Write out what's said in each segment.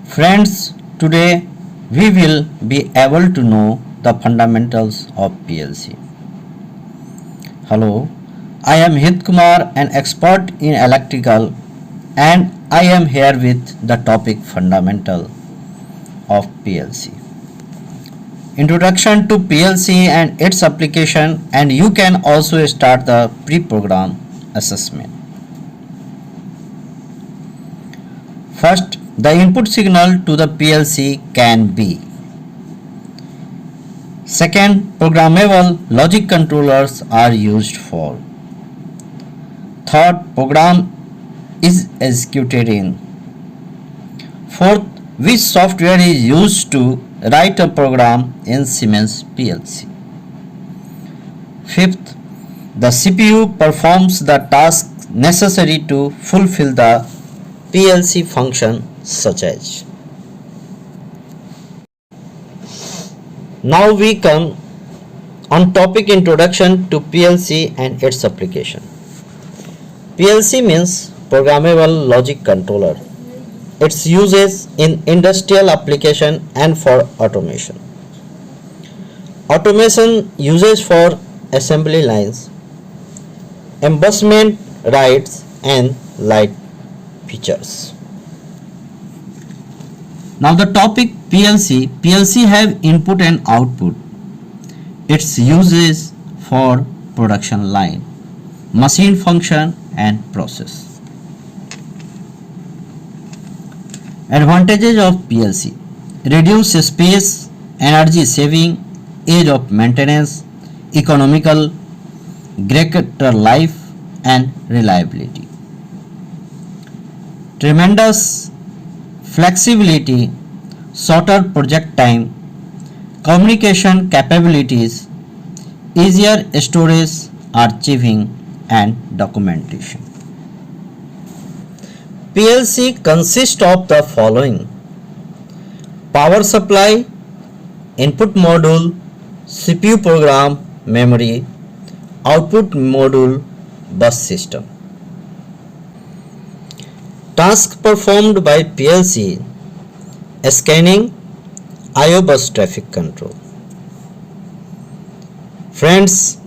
Friends, today we will be able to know the fundamentals of PLC. Hello, I am Kumar, an expert in electrical, and I am here with the topic fundamental of PLC. Introduction to PLC and its application, and you can also start the pre-program assessment. First, the input signal to the PLC can be. Second, programmable logic controllers are used for. Third, program is executed in. Fourth, which software is used to write a program in Siemens PLC. Fifth, the CPU performs the tasks necessary to fulfill the PLC function such as. Now we come on topic introduction to PLC and its application. PLC means programmable logic controller. Its uses in industrial application and for automation. Automation uses for assembly lines, embossment rights and light features. Now the topic PLC. PLC have input and output. Its uses for production line, machine function and process. Advantages of PLC: reduce space, energy saving, age of maintenance, economical, greater life and reliability. Tremendous flexibility, shorter project time, communication capabilities, easier storage, archiving and documentation. PLC consists of the following: power supply, input module, CPU program, memory, output module, bus system. Task performed by PLC: scanning, I/O bus traffic control. Friends,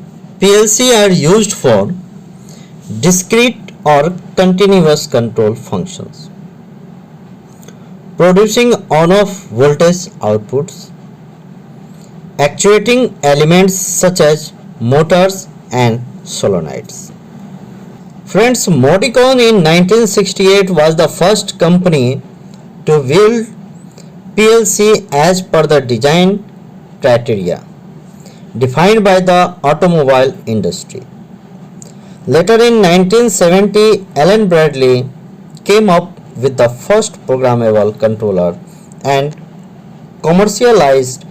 PLC are used for discrete or continuous control functions, producing on-off voltage outputs, actuating elements such as motors and solenoids. Friends, Modicon in 1968 was the first company to build PLC as per the design criteria defined by the automobile industry. Later in 1970, Alan Bradley came up with the first programmable controller and commercialized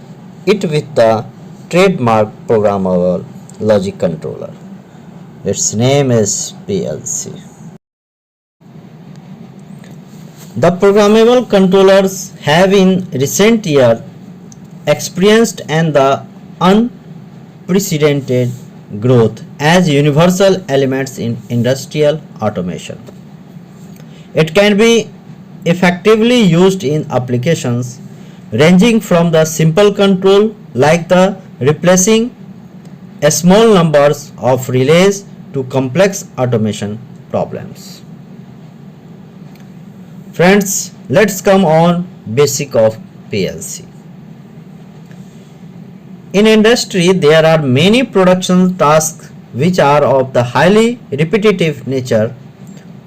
it with the trademark programmable logic controller. Its name is PLC. The programmable controllers have in recent years experienced and the unprecedented growth as universal elements in industrial automation. It can be effectively used in applications ranging from the simple control like the replacing a small numbers of relays to complex automation problems. Friends, let's come on basic of PLC. In industry, there are many production tasks which are of the highly repetitive nature,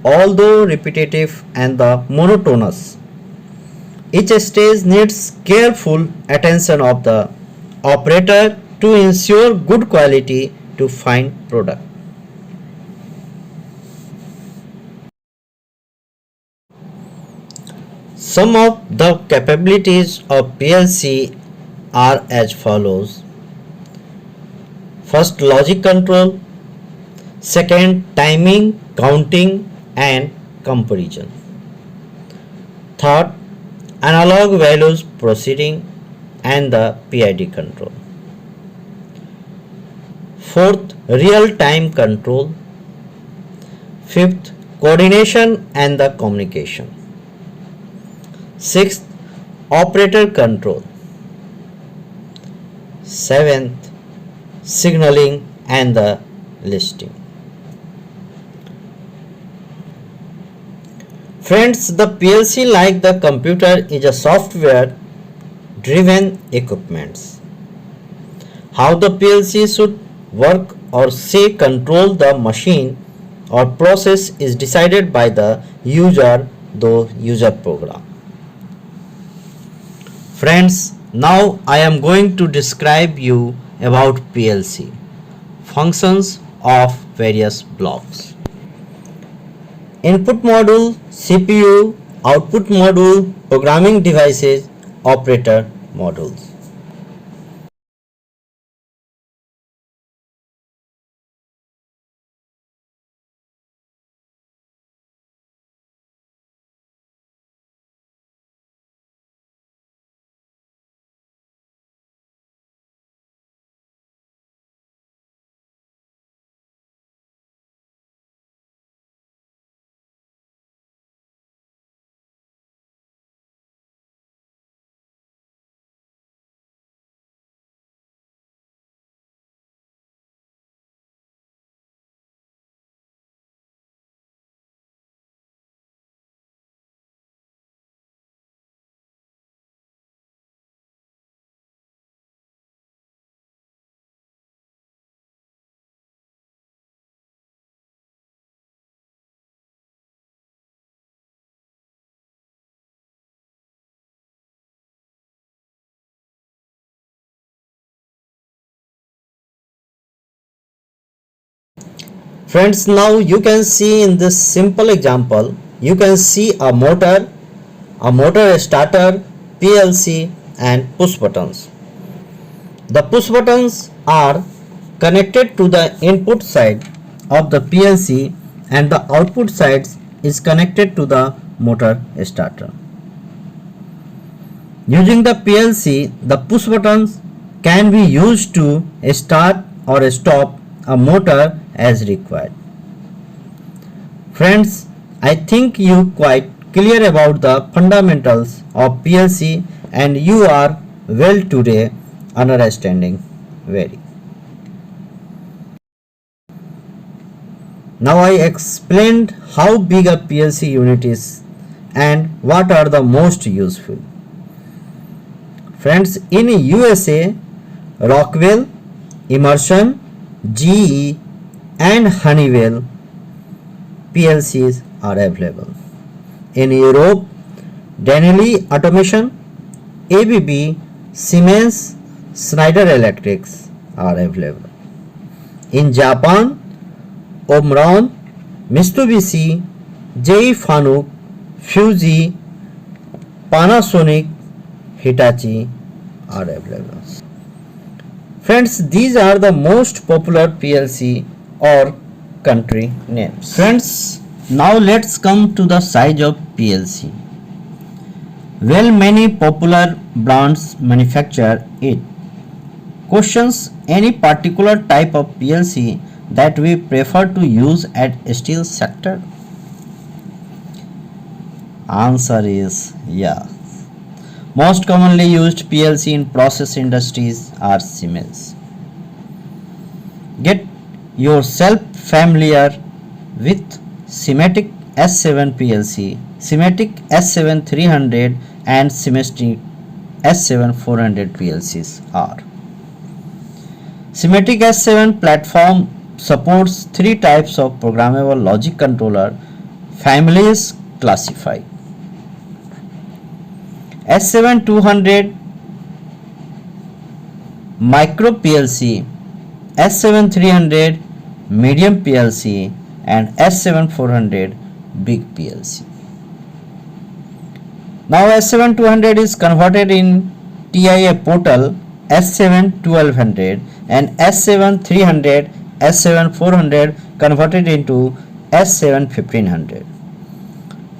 although repetitive and the monotonous. Each stage needs careful attention of the operator to ensure good quality to find product. Some of the capabilities of PLC are as follows. First, logic control. Second, timing, counting and comparison. Third, analog values processing and the PID control. Fourth, real-time control. Fifth, coordination and the communication. Sixth, operator control. 7th, signaling and the listing. Friends, the PLC, like the computer, is a software driven equipment. How the PLC should work or say control the machine or process is decided by the user, the user program. Friends, now I am going to describe you about PLC, functions of various blocks. Input module, CPU, output module, programming devices, operator modules. Friends, now you can see in this simple example, you can see a motor starter, PLC and push buttons. The push buttons are connected to the input side of the PLC and the output side is connected to the motor starter. Using the PLC, the push buttons can be used to start or stop a motor as required. Friends, I think you quite clear about the fundamentals of PLC and you are well today understanding very. Now I explained how big a PLC unit is and what are the most useful. Friends, in USA, Rockwell, Emerson, GE and Honeywell PLCs are available. In Europe, Denali Automation, ABB, Siemens, Schneider Electrics are available. In Japan, Omron, Mitsubishi, JE Fanuc, Fuji, Panasonic, Hitachi are available. Friends, these are the most popular PLC or country names. Friends, now let's come to the size of PLC. Well, many popular brands manufacture it. Questions: any particular type of PLC that we prefer to use at steel sector? Answer is yeah. Most commonly used PLC in process industries are Siemens. Get yourself familiar with Siemens S7 PLC, Siemens S7 300 and Siemens S7 400 PLCs are. Siemens S7 platform supports three types of programmable logic controller families classified. S7 200 micro PLC, S7 300 medium PLC and S7 400 big PLC. Now S7 200 is converted in TIA portal S7 1200 and S7 300, S7 400 converted into S7 1500.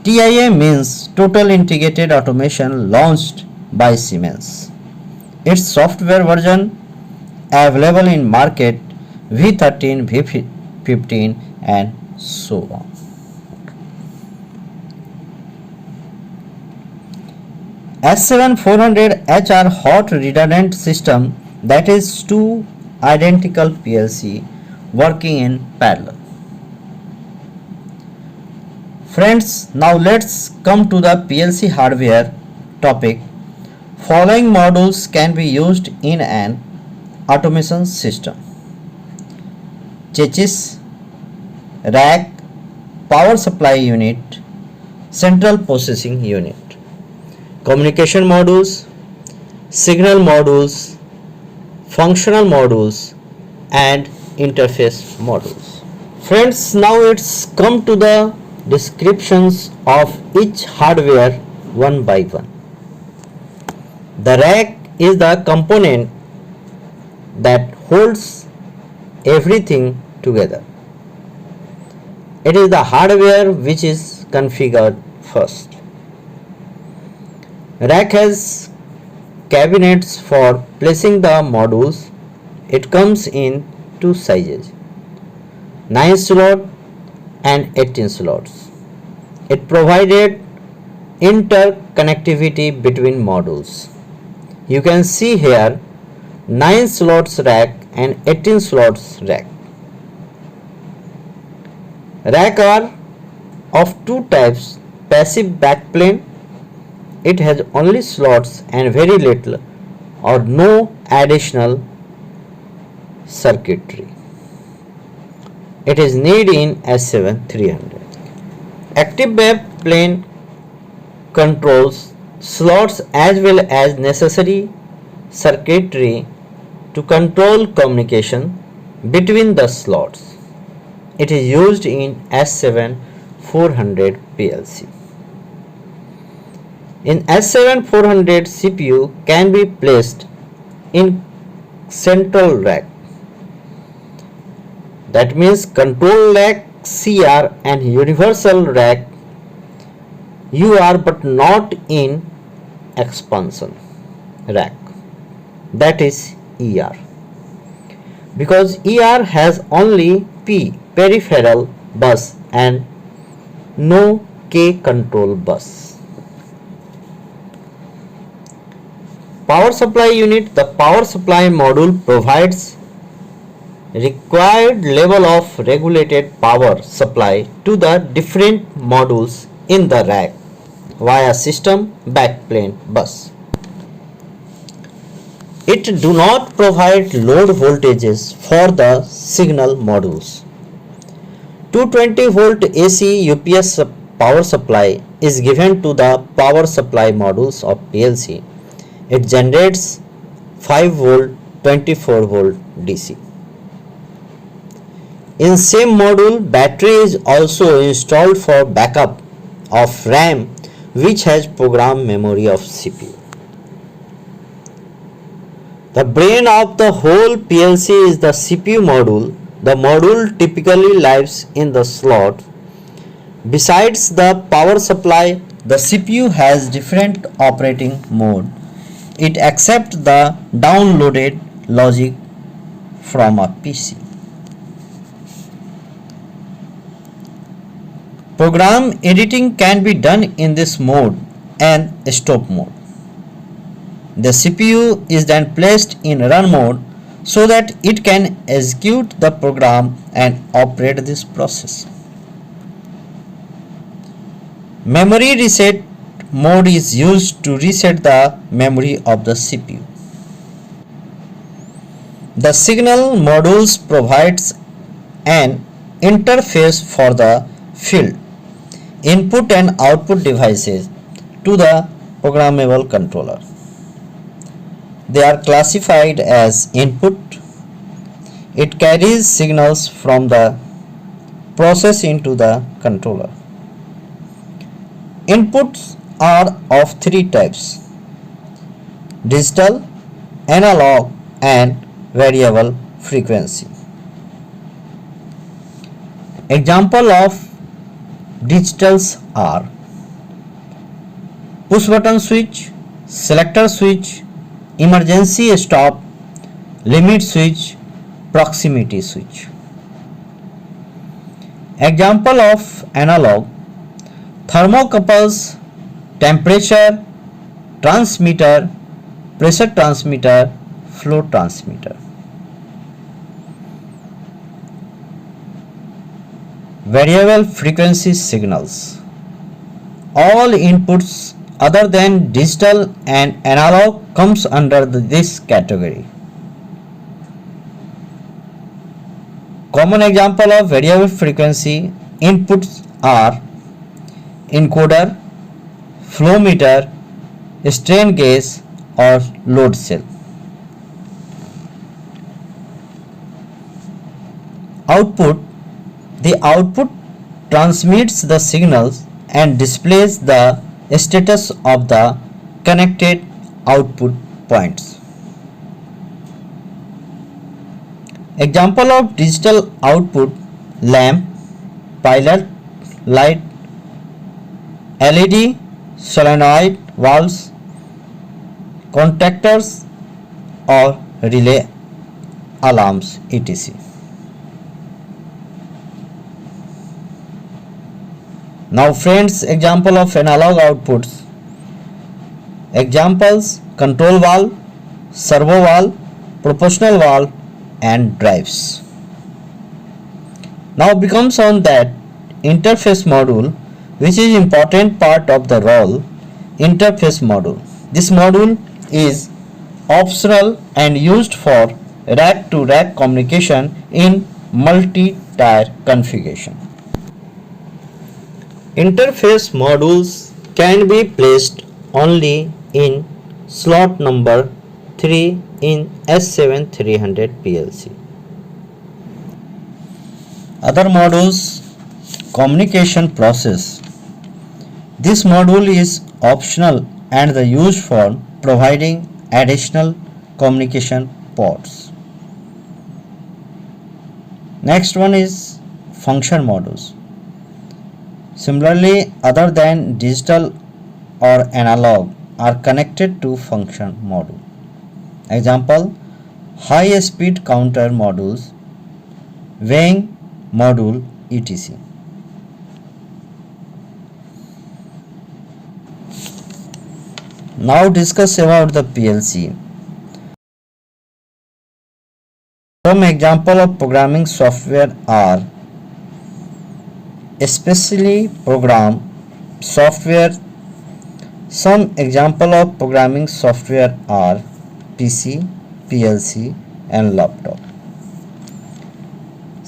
TIA means Total Integrated Automation, launched by Siemens. Its software version available in market V13, V15 and so on. S7-400HR hot redundant system, that is two identical PLC working in parallel. Friends, now let's come to the PLC hardware topic. Following modules can be used in an automation system: chassis, rack, power supply unit, central processing unit, communication modules, signal modules, functional modules, and interface modules. Friends, now it's come to the descriptions of each hardware one by one. The rack is the component that holds everything together. It is the hardware which is configured first. Rack has cabinets for placing the modules. It comes in two sizes, 9 slot and 18 slots. It provided interconnectivity between modules. You can see here 9 slots rack and 18 slots rack. Rack are of two types: passive backplane. It has only slots and very little or no additional circuitry. It is needed in S7-300. Active backplane controls slots as well as necessary circuitry to control communication between the slots. It is used in S7-400 PLC. In S7-400, CPU can be placed in central rack. That means control rack CR and universal rack UR, but not in expansion rack, that is ER, because ER has only P peripheral bus and no K control bus. Power supply unit. The power supply module provides required level of regulated power supply to the different modules in the rack via system backplane bus. It do not provide load voltages for the signal modules. 220 volt AC UPS power supply is given to the power supply modules of PLC. It generates 5 volt 24 volt DC. In same module, battery is also installed for backup of RAM, which has program memory of CPU. The brain of the whole PLC is the CPU module. The module typically lives in the slot. Besides the power supply, the CPU has different operating mode. It accepts the downloaded logic from a PC. Program editing can be done in this mode and stop mode. The CPU is then placed in run mode so that it can execute the program and operate this process. Memory reset mode is used to reset the memory of the CPU. The signal modules provides an interface for the field input and output devices to the programmable controller. They are classified as input. It carries signals from the process into the controller. Inputs are of three types: digital, analog, and variable frequency. Example of digitals are push button switch, selector switch, emergency stop, limit switch, proximity switch. Example of analog: thermocouples, temperature, transmitter, pressure transmitter, flow transmitter. Variable frequency signals. All inputs other than digital and analog comes under this category. Common example of variable frequency inputs are encoder, flow meter, strain gauge or load cell. Output. The output transmits the signals and displays the status of the connected output points. Example of digital output: lamp, pilot light, LED, solenoid valves, contactors or relay alarms, etc. Now friends, example of analog outputs. Examples: control valve, servo valve, proportional valve and drives. Now becomes on that interface module, which is important part of the role. Interface module. This module is optional and used for rack to rack communication in multi-tier configuration. Interface modules can be placed only in slot number 3 in S7300 PLC. Other modules: communication process. This module is optional and used for providing additional communication ports. Next one is function modules. Similarly, other than digital or analog are connected to function module. Example: high speed counter modules, weighing module, etc. Now discuss about the PLC. Some example of programming software are especially program software. Some example of programming software are PC, PLC and laptop.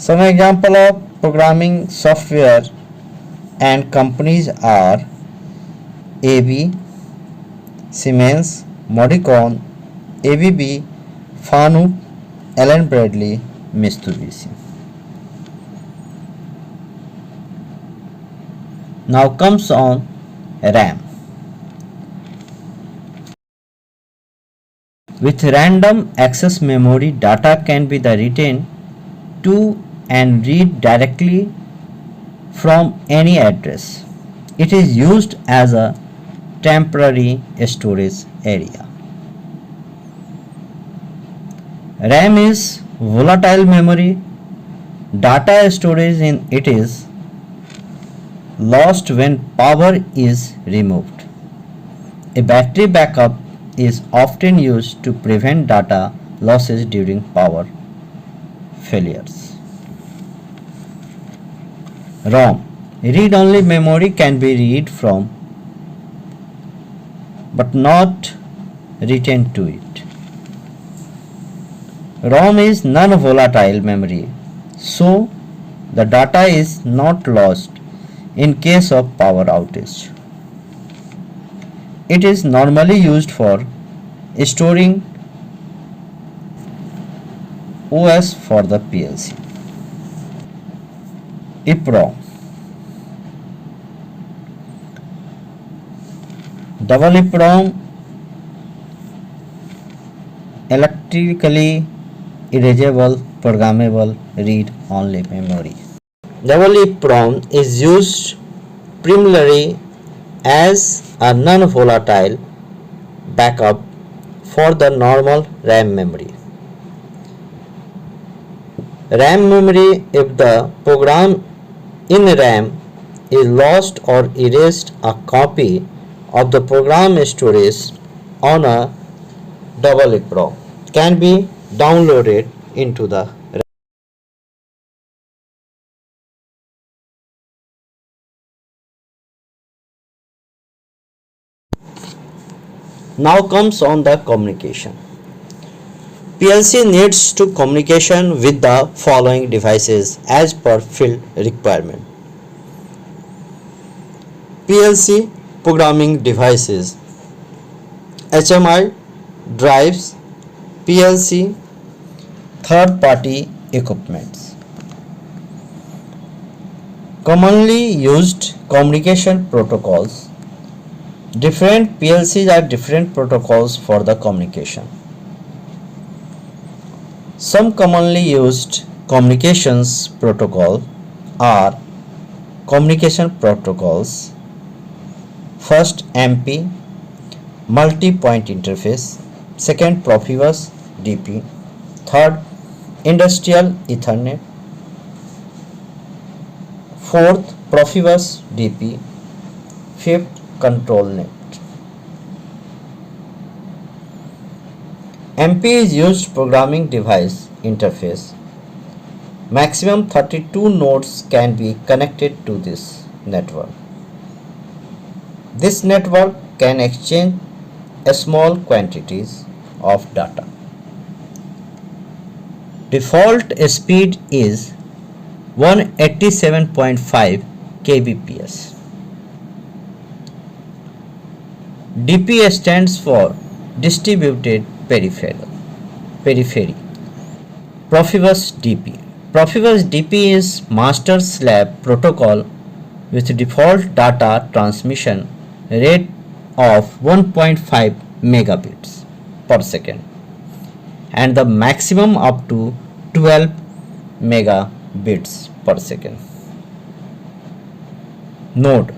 Some example of programming software and companies are AB, Siemens, Modicon, ABB, Fanuc, Allen Bradley, Mitsubishi. Now comes on RAM. With random access memory, data can be written to and read directly from any address. It is used as a temporary storage area. RAM is volatile memory. Data storage in it is lost when power is removed. A battery backup is often used to prevent data losses during power failures. ROM. Read-only memory can be read from but not written to it. ROM is non-volatile memory, so the data is not lost in case of power outage. It is normally used for storing OS for the PLC. EEPROM. Double EEPROM, electrically erasable programmable read-only memory. Double EEPROM is used primarily as a non-volatile backup for the normal RAM memory. RAM memory: if the program in RAM is lost or erased, a copy of the program storage on a double EEPROM can be downloaded into the. Now comes on the communication. PLC needs to communication with the following devices as per field requirement. PLC programming devices, HMI drives, PLC third party equipments. Commonly used communication protocols. Different PLCs are different protocols for the communication. Some commonly used communications protocol are communication protocols. First, MP, multi-point interface. Second, Profibus DP. Third, industrial Ethernet. Fourth, Profibus DP. Fifth, control net. MP is used programming device interface. Maximum 32 nodes can be connected to this network. This network can exchange small quantities of data. Default speed is 187.5 kbps. DP stands for distributed periphery. Profibus DP. Profibus DP is master slave protocol with default data transmission rate of 1.5 megabits per second and the maximum up to 12 megabits per second. Node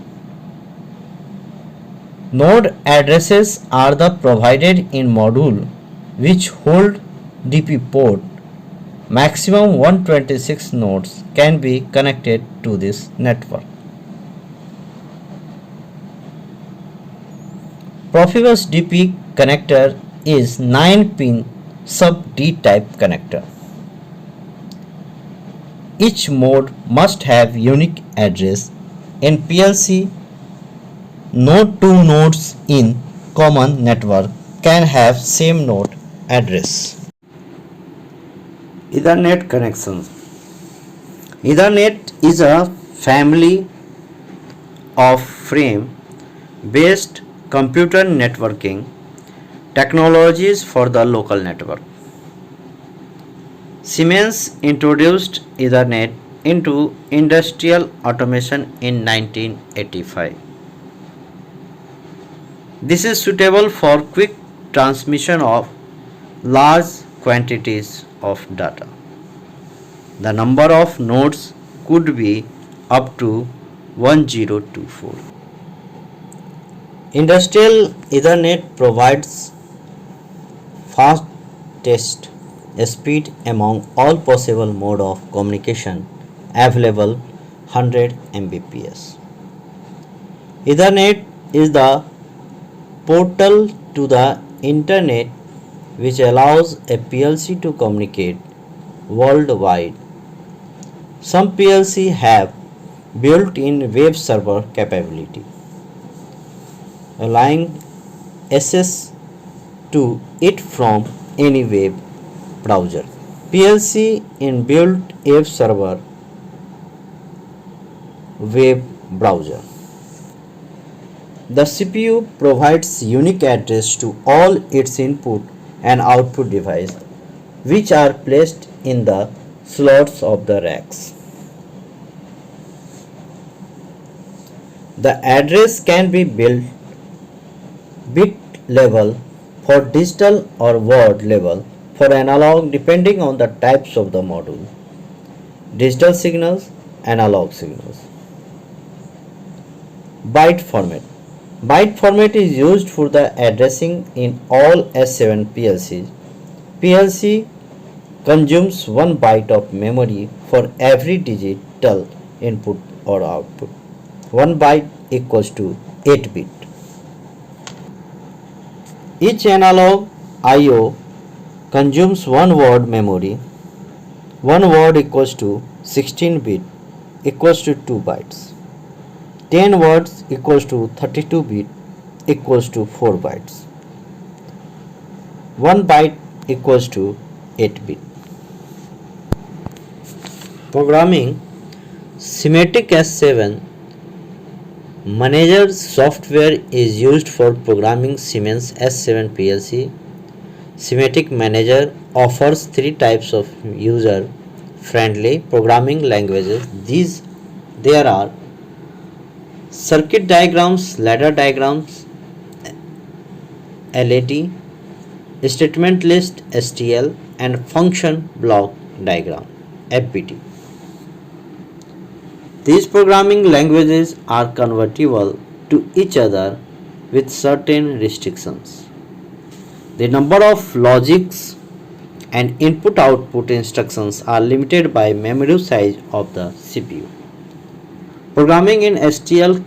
addresses are the provided in module which hold DP port. Maximum 126 nodes can be connected to this network. Profibus DP connector is 9-pin sub-D type connector. Each mode must have unique address. In PLC, no two nodes in common network can have same node address. Ethernet connections. Ethernet is a family of frame-based computer networking technologies for the local network. Siemens introduced Ethernet into industrial automation in 1985. This is suitable for quick transmission of large quantities of data. The number of nodes could be up to 1024. Industrial Ethernet provides fastest speed among all possible mode of communication available 100 Mbps. Ethernet is the portal to the internet which allows a PLC to communicate worldwide. Some PLC have built-in web server capability, allowing access to it from any web browser. PLC inbuilt web server web browser. The CPU provides unique address to all its input and output device which are placed in the slots of the racks. The address can be built bit level for digital or word level for analog depending on the types of the module. Digital signals, analog signals. Byte format. Byte format is used for the addressing in all S7 PLCs. PLC consumes 1 byte of memory for every digital input or output. 1 byte equals to 8 bit. Each analog I/O consumes one word memory. One word equals to 16 bit equals to 2 bytes. 10 words equals to 32 bit equals to 4 bytes. 1 byte equals to 8 bit. Programming Schematic S7 Manager software is used for programming Siemens S7 PLC. Schematic Manager offers three types of user-friendly programming languages. There are circuit diagrams, ladder diagrams, LAD, statement list STL, and function block diagram FBT. These programming languages are convertible to each other with certain restrictions. The number of logics and input-output instructions are limited by memory size of the CPU. Programming in STL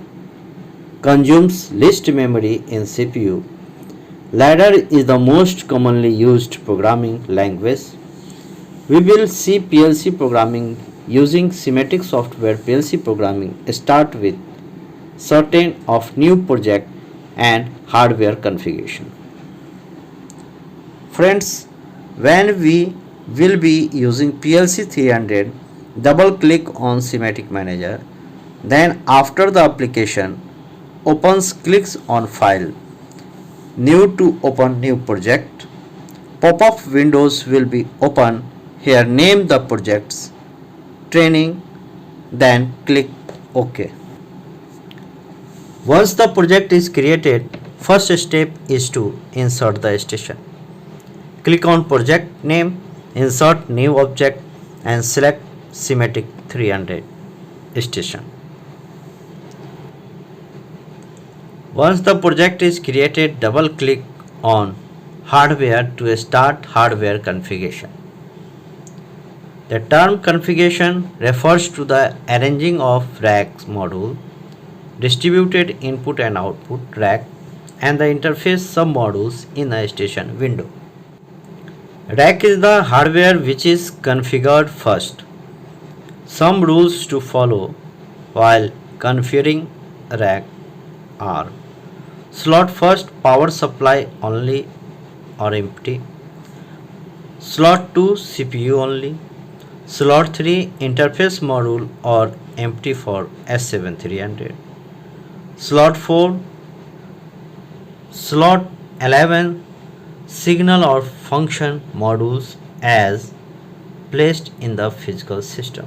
consumes least memory in CPU. Ladder is the most commonly used programming language. We will see PLC programming using schematic software. PLC programming start with certain of new project and hardware configuration. Friends, when we will be using PLC 300, double click on Schematic Manager. Then after the application opens, clicks on File, New to open new project. Pop-up windows will be open. Here name the projects, training, then click OK. Once the project is created, first step is to insert the station. Click on project name, insert new object and select Schematic 300 station. Once the project is created, double click on hardware to start hardware configuration. The term configuration refers to the arranging of racks module, distributed input and output rack, and the interface sub-modules in a station window. Rack is the hardware which is configured first. Some rules to follow while configuring a rack are: slot first, power supply only or empty. Slot 2, CPU only. Slot 3, interface module or empty for S7300. Slot 4, slot 11, signal or function modules as placed in the physical system.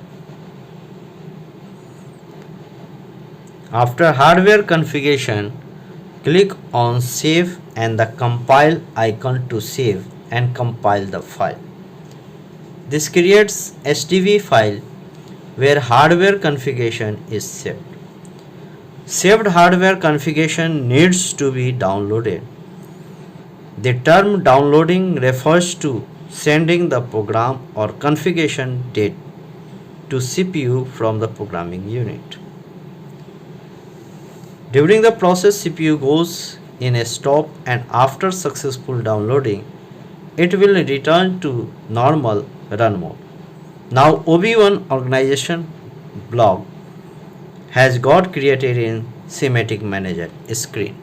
After hardware configuration, click on Save and the Compile icon to save and compile the file. This creates STV file where hardware configuration is saved. Saved hardware configuration needs to be downloaded. The term downloading refers to sending the program or configuration date to CPU from the programming unit. During the process, CPU goes in a stop, and after successful downloading, it will return to normal run mode. Now OB1 organization block has got created in Schematic Manager screen.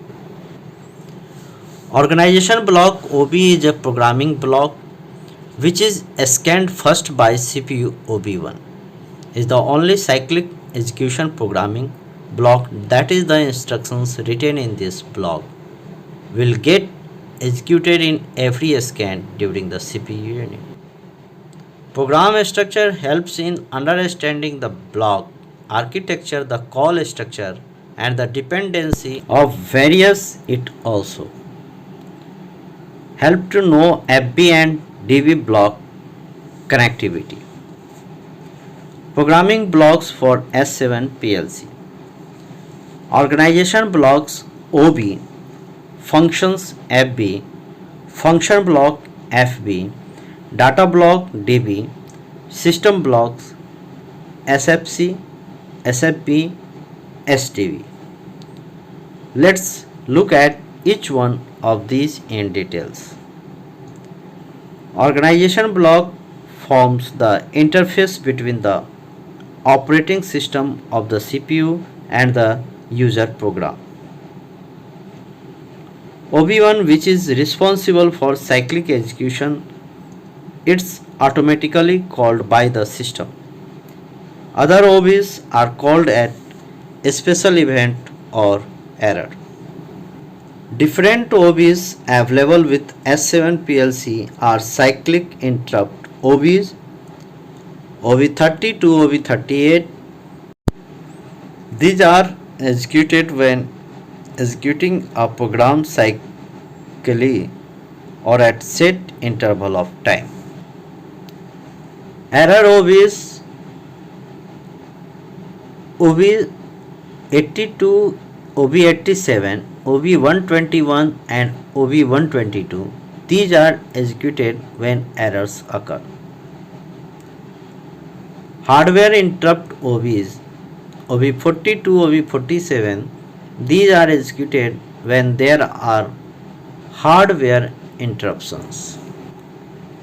Organization block OB is a programming block which is scanned first by CPU. OB1 is the only cyclic execution programming block, that is the instructions written in this block will get executed in every scan during the CPU unit. Program structure helps in understanding the block architecture, the call structure and the dependency of various. It also help to know FB and DB block connectivity. Programming blocks for S7 PLC. Organization blocks OB, functions FB, function block FB, data block DB, system blocks SFC, SFB, STV. Let's look at each one of these in details. Organization block forms the interface between the operating system of the CPU and the user program. OB1, which is responsible for cyclic execution, it's automatically called by the system. Other OBs are called at special event or error. Different OBs available with S7 PLC are cyclic interrupt OBs, OB30 to OB38. These are executed when executing a program cyclically or at set interval of time. Error OBs OB82, OB87, OB121 and OB122. These are executed when errors occur. Hardware interrupt OBs OB40 to OB47. These are executed when there are hardware interruptions.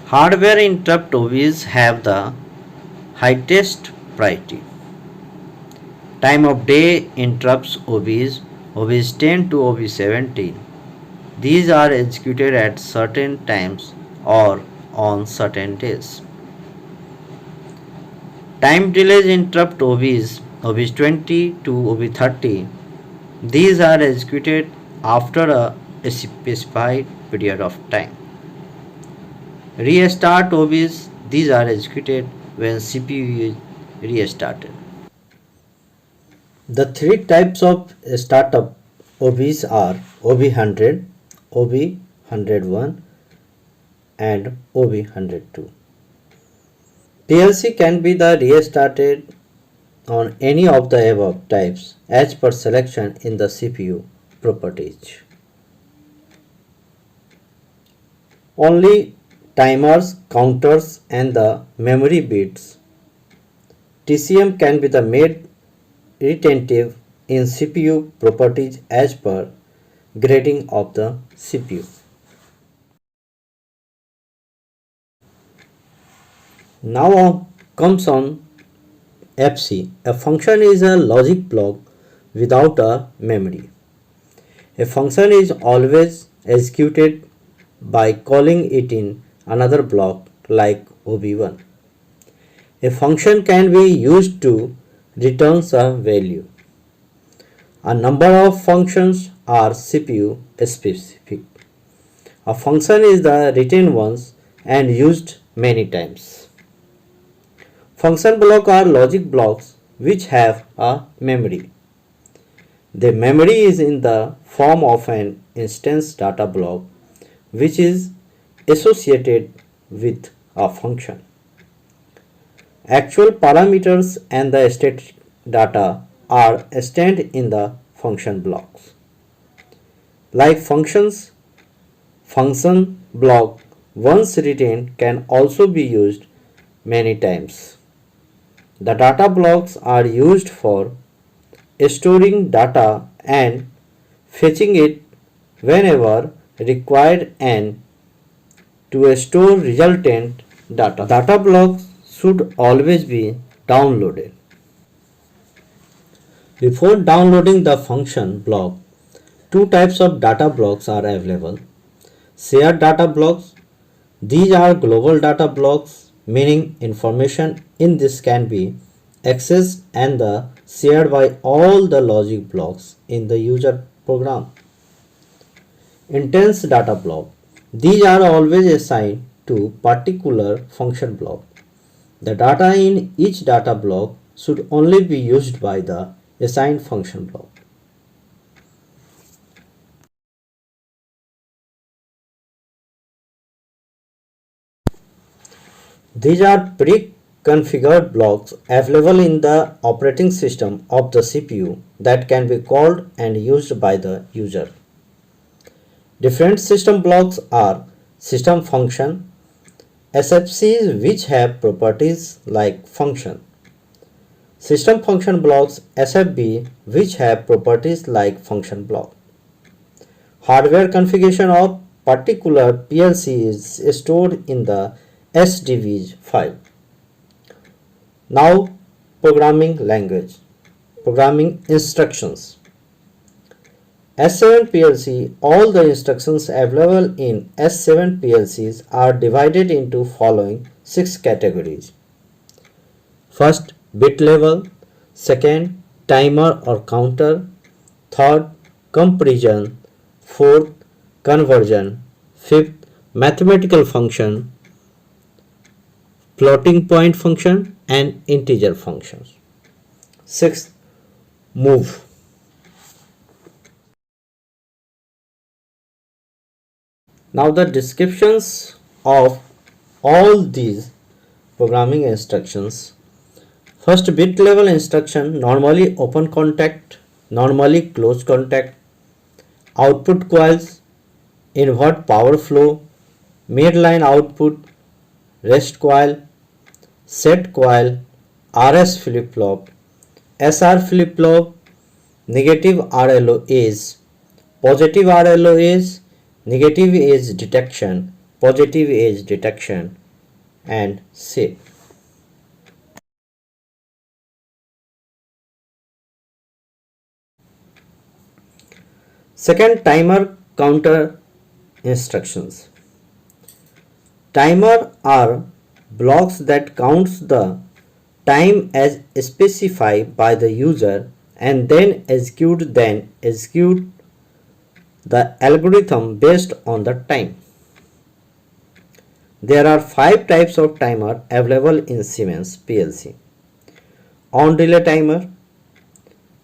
Hardware interrupt OBs have the highest priority. Time of day interrupts OBs OB10 to OB17. These are executed at certain times or on certain days. Time delays interrupt OBs OB20 to OB30. These are executed after a specified period of time. Restart OBs, these are executed when CPU is restarted. The three types of startup OBs are OB100, OB101 and OB102. PLC can be restarted on any of the above types as per selection in the CPU properties. Only timers, counters and the memory bits TCM can be made retentive in CPU properties as per grading of the CPU. Now comes on FC. A function is a logic block without a memory. A function is always executed by calling it in another block like OB1. A function can be used to return a value. A number of functions are CPU specific. A function is the written once and used many times. Function blocks are logic blocks which have a memory. The memory is in the form of an instance data block which is associated with a function. Actual parameters and the static data are stored in the function blocks. Like functions, function block once written can also be used many times. The data blocks are used for storing data and fetching it whenever required and to store resultant data. Data blocks should always be downloaded. Before downloading the function block, two types of data blocks are available. Shared data blocks. These are global data blocks, meaning information in this can be accessed and shared by all the logic blocks in the user program. Intense data block. These are always assigned to particular function block. The data in each data block should only be used by the assigned function block. These are pre-configured blocks available in the operating system of the CPU that can be called and used by the user. Different system blocks are system function, SFCs which have properties like function, system function blocks SFB which have properties like function block, Hardware configuration of particular PLC is stored in the SDV file. Now, programming language, programming instructions. S7 PLC, all the instructions available in S7 PLCs are divided into following 6 categories. First, bit level. Second, timer or counter. Third, comparison. Fourth, conversion. Fifth, mathematical function, floating point function and integer functions. Sixth, move. Now the descriptions of all these programming instructions. First, bit level instruction, normally open contact, normally closed contact. Output coils, invert power flow, midline output, rest coil, set coil, RS flip-flop, SR flip-flop, negative RLO edge, positive RLO edge, negative edge detection, positive edge detection, and SIP. Second, timer counter instructions. Timer are blocks that counts the time as specified by the user and then execute the algorithm based on the time. There are 5 types of timer available in Siemens PLC. On delay timer,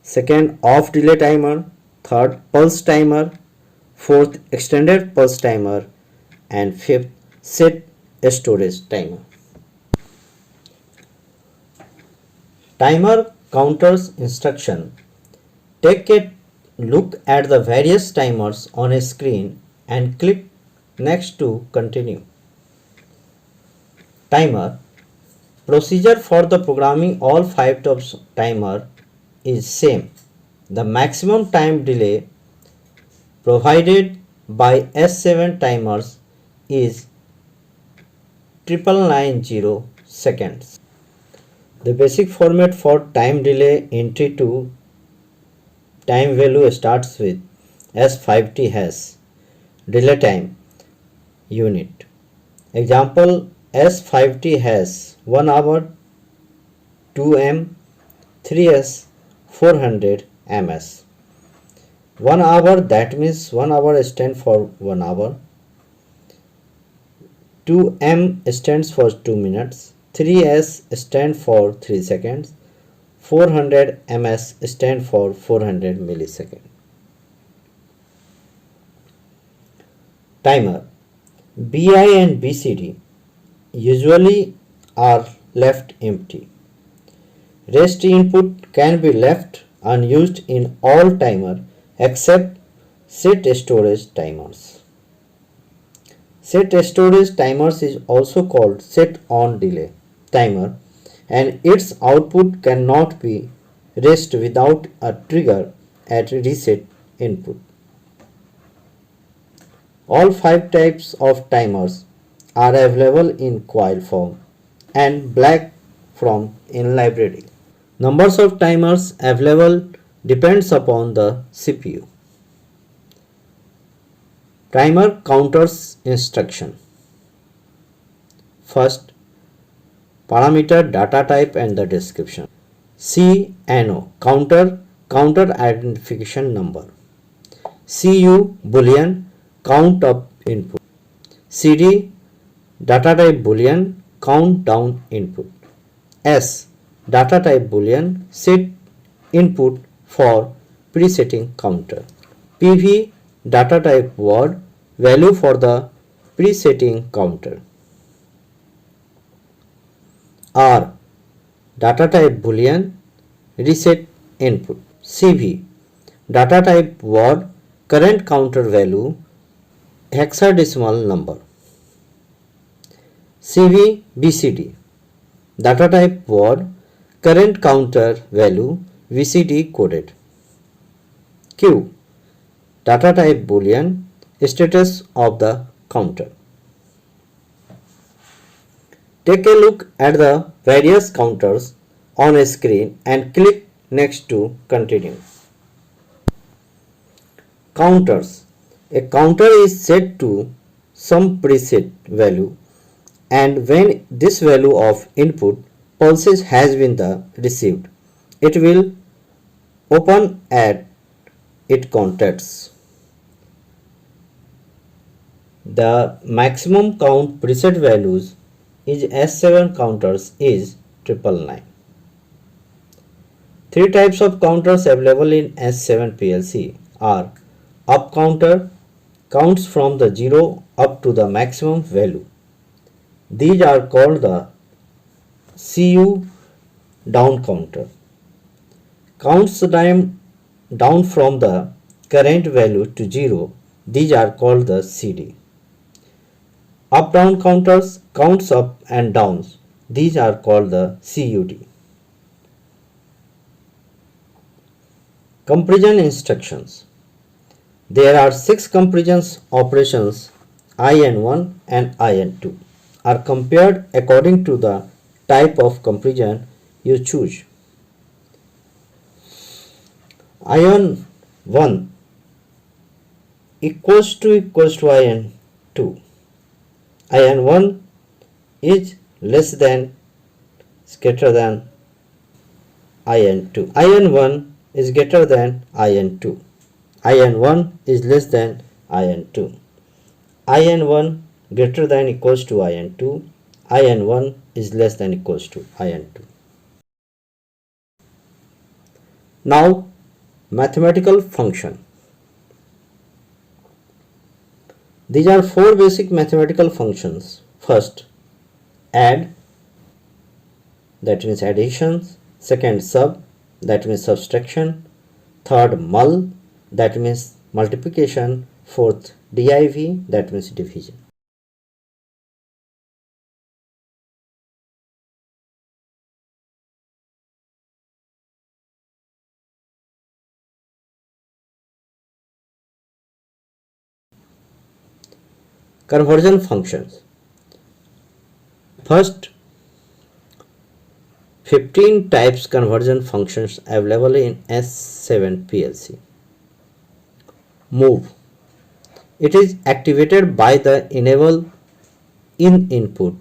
second off delay timer, third pulse timer, fourth extended pulse timer, and fifth set storage timer. Timer counters instruction. Take a look at the various timers on a screen and click next to continue. Timer. Procedure for the programming all 5 types of timer is same. The maximum time delay provided by S7 timers is 9990 seconds. The basic format for time delay entry to time value starts with S5T hash delay time unit. Example, S5T hash 1 hour 2m 3s 400 ms. 1 hour, that means 1 hour stands for 1 hour. 2m stands for 2 minutes. 3s stands for 3 seconds. 400 ms stands for 400 milliseconds. Timer. BI and BCD usually are left empty. Rest input can be left unused in all timer except set storage timers. Set storage timers is also called set on delay timer, and its output cannot be rest without a trigger at reset input. All 5 types of timers are available in coil form and black from in library. Numbers of timers available depends upon the CPU. Timer counters instruction. First, parameter, data type and the description. CNO, counter identification number. CU, boolean, count up input. CD, data type boolean, count down input. S, data type boolean, set input for presetting counter. PV, data type word, value for the presetting counter. R, data type boolean, reset input. CV, data type word, current counter value, hexadecimal number. CV BCD, data type word, current counter value, VCD coded. Q, data type boolean, status of the counter. Take a look at the various counters on a screen and click next to continue. Counters. A counter is set to some preset value, and when this value of input pulses has been received, it will open at its contents. The maximum count preset values is S7 counters is 999. Three types of counters available in S7 PLC are up counter, counts from the 0 up to the maximum value. These are called the CU down counter. Counts down from the current value to 0. These are called the CD. Up down counters, counts up and downs. These are called the CUD. Comparison instructions. There are 6 comparison operations. IN1 and IN2 are compared according to the type of comparison you choose. IN1 equals to IN2. IN1 is less than greater than IN2. IN1 is greater than IN2. IN1 is less than IN2. IN1 greater than equals to IN2. IN1 is less than equals to IN2. Now, mathematical function. These are 4 basic mathematical functions. First, add, that means addition. Second, sub, that means subtraction. Third, mul, that means multiplication. Fourth, div, that means division. Conversion functions. First, 15 types conversion functions available in S7 PLC. Move. It is activated by the enable in input.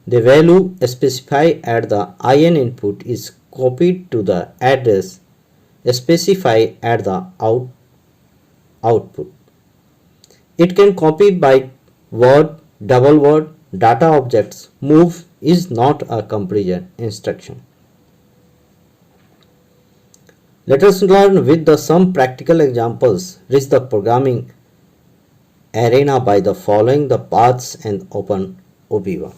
The value specified at the IN input is copied to the address specified at the output. It can copy by word, double word, data objects. Move is not a comparison instruction. Let us learn with some practical examples. Reach the programming arena by following the paths and open OB1.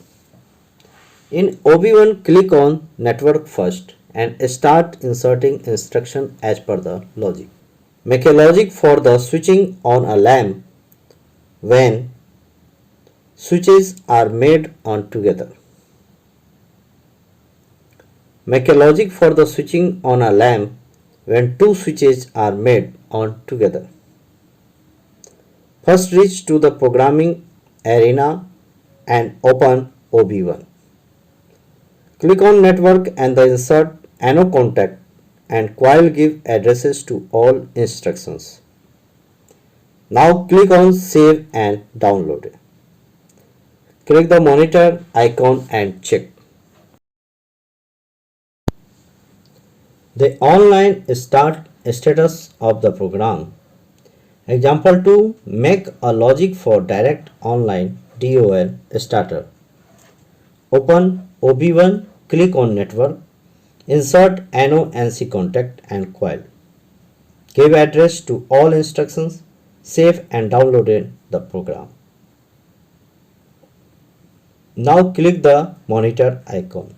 In OB1, click on network first and start inserting instruction as per the logic. Make a logic for the switching on a lamp when switches are made on together. Make a logic for the switching on a lamp when 2 switches are made on together. First, reach to the programming arena and open OB1. Click on network and insert ANO contact and coil give addresses to all instructions. Now click on save and download it. Click the monitor icon and check. The online start status of the program. Example 2. Make a logic for direct online DOL starter. Open OB1, click on network, insert ANO NC contact and coil. Give address to all instructions, save and download the program. Now click the monitor icon.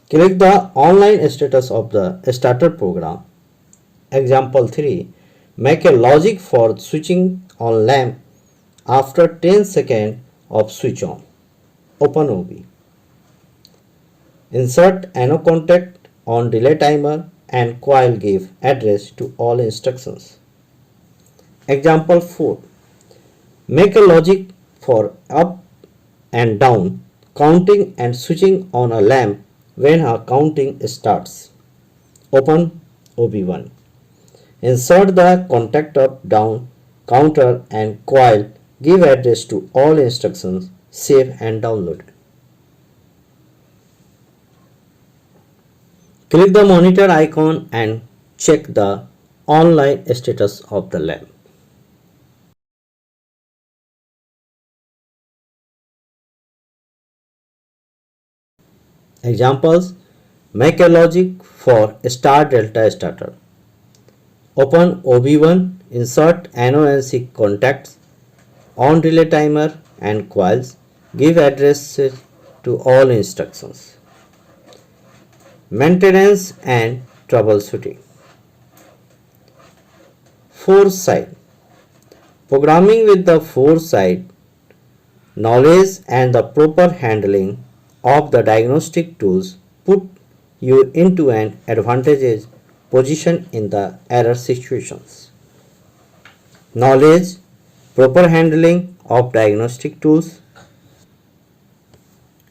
Click the online status of the starter program. Example 3. Make a logic for switching on lamp after 10 seconds of switch on. Open OB. Insert ANO contact on delay timer and coil give address to all instructions. Example 4. Make a logic for up and down, counting and switching on a lamp when a counting starts. Open OB1. Insert the contact up, down, counter and coil. Give address to all instructions. Save and download. Click the monitor icon and check the online status of the lamp. Examples: make a logic for star delta starter. Open OB1, insert NONC contacts, on relay timer and coils. Give addresses to all instructions. Maintenance and troubleshooting. Foresight. Programming with the foresight, knowledge and the proper handling of the diagnostic tools put you into an advantageous position in the error situations. Knowledge, proper handling of diagnostic tools.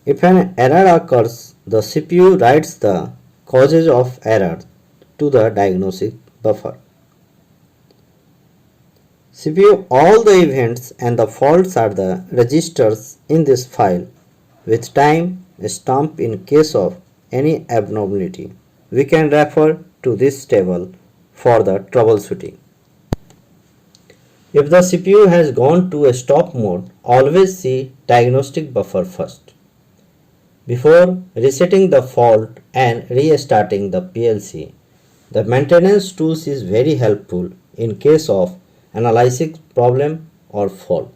If an error occurs, the CPU writes the causes of error to the diagnostic buffer. CPU all the events and the faults are the registers in this file with time stamp in case of any abnormality. We can refer to this table for the troubleshooting. If the CPU has gone to a stop mode, always see diagnostic buffer first. Before resetting the fault and restarting the PLC, the maintenance tools is very helpful in case of analyzing problem or fault.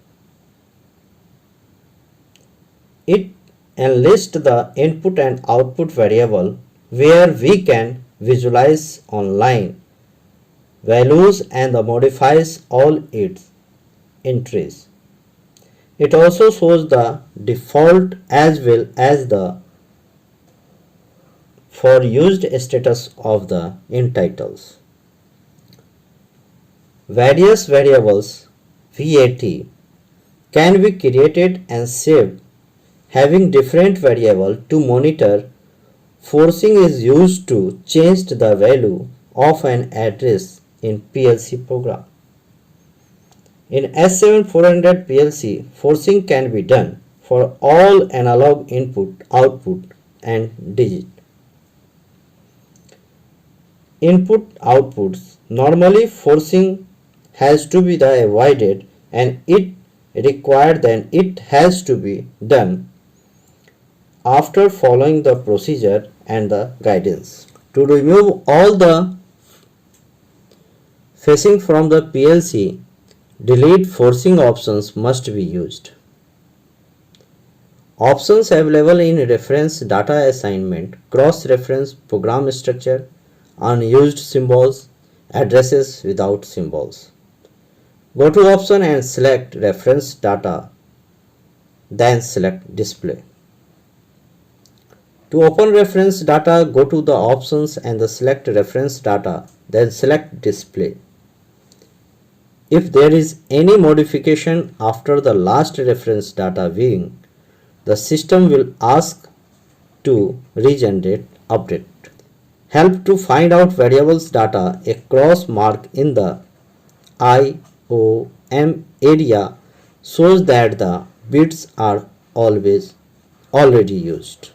It enlists the input and output variable where we can visualize online values and modifies all its entries. It also shows the default as well as the for used status of the entitles. Various variables VAT can be created and saved. Having different variable to monitor, forcing is used to change the value of an address in PLC program. In S7400 PLC, forcing can be done for all analog input, output and digit. Input outputs, normally forcing has to be avoided and it required then it has to be done after following the procedure and the guidance. To remove all the facing from the PLC, delete forcing options must be used. Options available in reference data assignment, cross-reference program structure, unused symbols, addresses without symbols. Go to option and select reference data, then select display. To open reference data, go to the options and select reference data, then select display. If there is any modification after the last reference data viewing, the system will ask to regenerate update. Help to find out variables data, a cross mark in the IOM area shows that the bits are already used.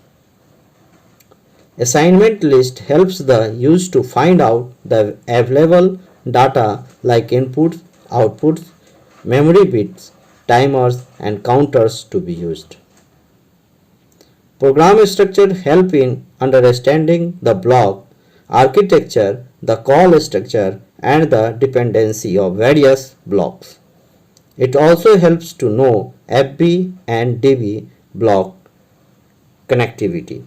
Assignment list helps the user to find out the available data like inputs, outputs, memory bits, timers and counters to be used. Program structure help in understanding the block architecture, the call structure and the dependency of various blocks. It also helps to know FB and DB block connectivity.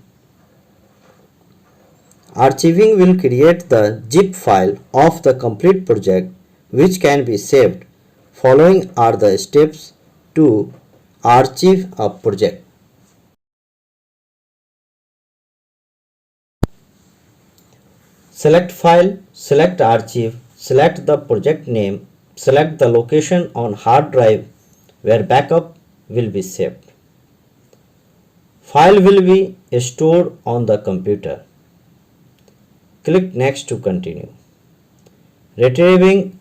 Archiving will create the zip file of the complete project which can be saved. Following are the steps to archive a project. Select file, select archive, select the project name Select the location on hard drive where backup will be saved. File will be stored on the computer. Click Next to continue. Retrieving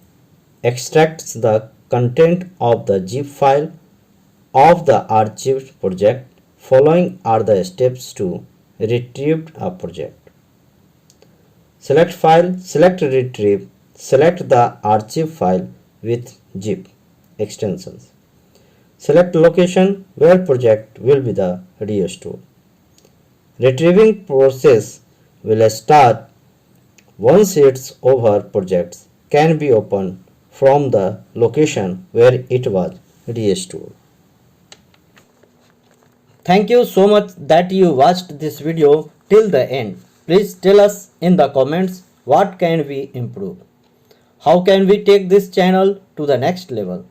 extracts the content of the zip file of the archived project. Following are the steps to retrieve a project. Select File, select Retrieve, select the archive file with zip extensions. Select location where project will be the restored. Retrieving process will start once it's over. Projects can be opened from the location where it was restored. Thank you so much that you watched this video till the end. Please tell us in the comments what can we improve. How can we take this channel to the next level?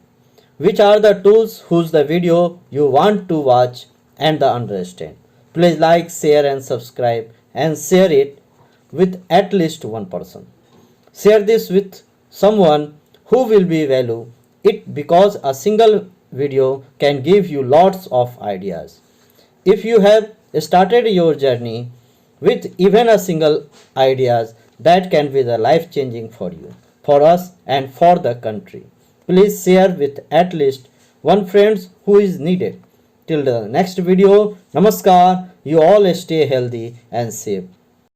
Which are the tools whose the video you want to watch and understand? Please like, share and subscribe and share it with at least one person. Share this with someone who will be value it because a single video can give you lots of ideas. If you have started your journey with even a single ideas, that can be the life changing for you, for us and for the country. Please share with at least one friend who is needed. Till the next video, Namaskar. You all stay healthy and safe.